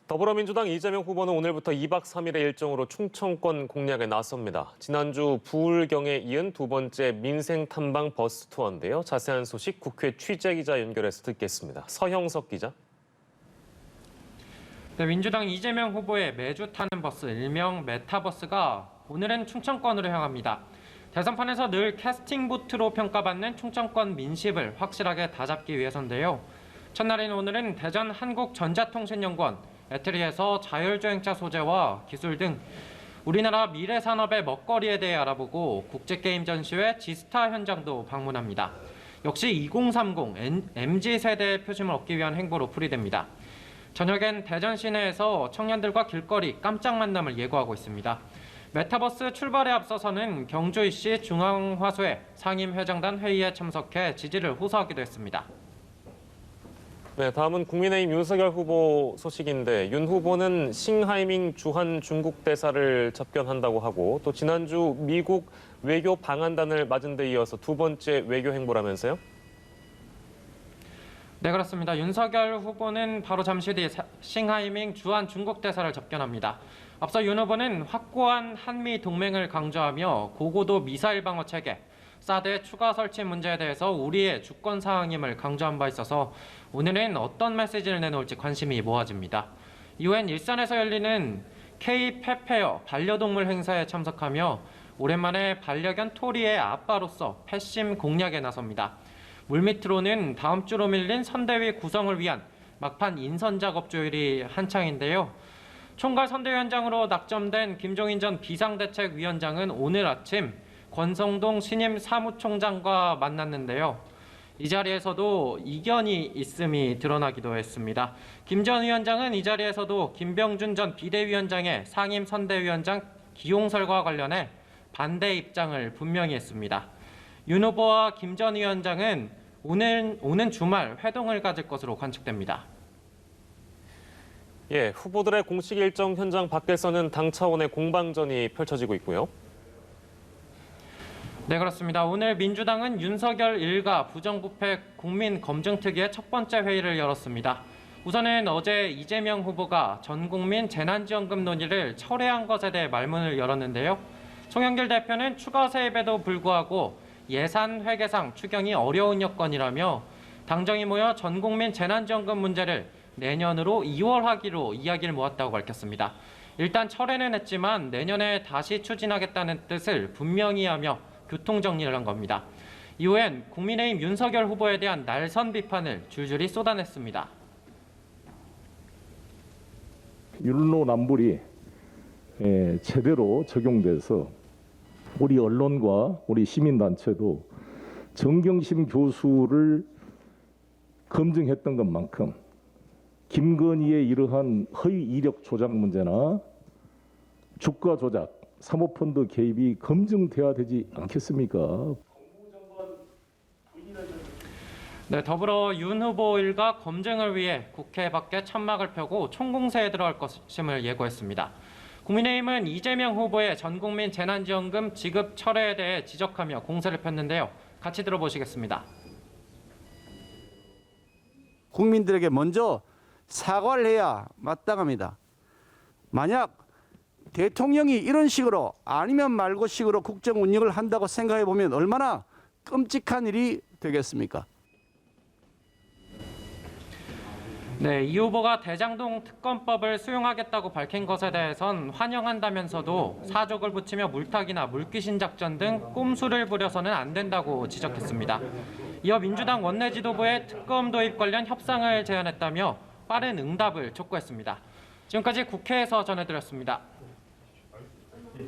더불어민주당 이재명 후보는 오늘부터 2박 3일의 일정으로 충청권 공략에 나섭니다. 지난주 부울경에 이은 두 번째 민생 탐방 버스 투어인데요. 자세한 소식 국회 취재기자 연결해서 듣겠습니다. 서형석 기자. 네, 민주당 이재명 후보의 매주 타는 버스 일명 메타버스가 오늘은 충청권으로 향합니다. 대선판에서 늘 캐스팅 보트로 평가받는 충청권 민심을 확실하게 다잡기 위해서인데요. 첫날인 오늘은 대전 한국전자통신연구원 애트리에서 자율주행차 소재와 기술 등 우리나라 미래 산업의 먹거리에 대해 알아보고 국제게임 전시회 지스타 현장도 방문합니다. 역시 2030 MZ세대의 표심을 얻기 위한 행보로 풀이됩니다. 저녁엔 대전 시내에서 청년들과 길거리 깜짝 만남을 예고하고 있습니다. 메타버스 출발에 앞서서는 경주이시 중앙화수회 상임회장단 회의에 참석해 지지를 호소하기도 했습니다. 네, 다음은 국민의힘 윤석열 후보 소식인데 윤 후보는 싱하이밍 주한 중국 대사를 접견한다고 하고 또 지난주 미국 외교 방한단을 맞은 데 이어서 두 번째 외교 행보라면서요? 네, 그렇습니다. 윤석열 후보는 바로 잠시 뒤 싱하이밍 주한 중국 대사를 접견합니다. 앞서 윤 후보는 확고한 한미 동맹을 강조하며 고고도 미사일 방어 체계, 사드 추가 설치 문제에 대해서 우리의 주권 사항임을 강조한 바 있어서 오늘은 어떤 메시지를 내놓을지 관심이 모아집니다. 이후엔 일산에서 열리는 K-페페어 반려동물 행사에 참석하며 오랜만에 반려견 토리의 아빠로서 패심 공략에 나섭니다. 물밑으로는 다음 주로 밀린 선대위 구성을 위한 막판 인선 작업 조율이 한창인데요. 총괄 선대위원장으로 낙점된 김종인 전 비상대책위원장은 오늘 아침 권성동 신임 사무총장과 만났는데요. 이 자리에서도 이견이 있음이 드러나기도 했습니다. 김 전 위원장은 이 자리에서도 김병준 전 비대위원장의 상임 선대위원장 기용설과 관련해 반대 입장을 분명히 했습니다. 윤 후보와 김 전 위원장은 오는 주말 회동을 가질 것으로 관측됩니다. 예, 후보들의 공식 일정 현장 밖에서는 당 차원의 공방전이 펼쳐지고 있고요. 네, 그렇습니다. 오늘 민주당은 윤석열 일가 부정부패 국민검증특위의 첫 번째 회의를 열었습니다. 우선은 어제 이재명 후보가 전국민 재난지원금 논의를 철회한 것에 대해 말문을 열었는데요. 송영길 대표는 추가 세입에도 불구하고 예산 회계상 추경이 어려운 여건이라며 당정이 모여 전국민 재난지원금 문제를 내년으로 2월 하기로 이야기를 모았다고 밝혔습니다. 일단 철회는 했지만 내년에 다시 추진하겠다는 뜻을 분명히 하며 교통정리를 한 겁니다. 이후엔 국민의힘 윤석열 후보에 대한 날선 비판을 줄줄이 쏟아냈습니다. 율로남불이 제대로 적용돼서 우리 언론과 우리 시민단체도 정경심 교수를 검증했던 것만큼 김건희의 이러한 허위 이력 조작 문제나 주가 조작, 사모펀드 개입이 검증돼야 되지 않겠습니까? 네, 더불어 윤 후보 일가 검증을 위해 국회 밖에 천막을 펴고 총공세에 들어갈 것임을 예고했습니다. 국민의힘은 이재명 후보의 전국민 재난지원금 지급 철회에 대해 지적하며 공세를 폈는데요. 같이 들어보시겠습니다. 국민들에게 먼저 사과를 해야 마땅합니다. 만약 대통령이 이런 식으로 아니면 말고 식으로 국정 운영을 한다고 생각해 보면 얼마나 끔찍한 일이 되겠습니까? 네, 이 후보가 대장동 특검법을 수용하겠다고 밝힌 것에 대해선 환영한다면서도 사족을 붙이며 물타기나 물귀신 작전 등 꼼수를 부려서는 안 된다고 지적했습니다. 이어 민주당 원내 지도부의 특검 도입 관련 협상을 제안했다며 빠른 응답을 촉구했습니다. 지금까지 국회에서 전해드렸습니다.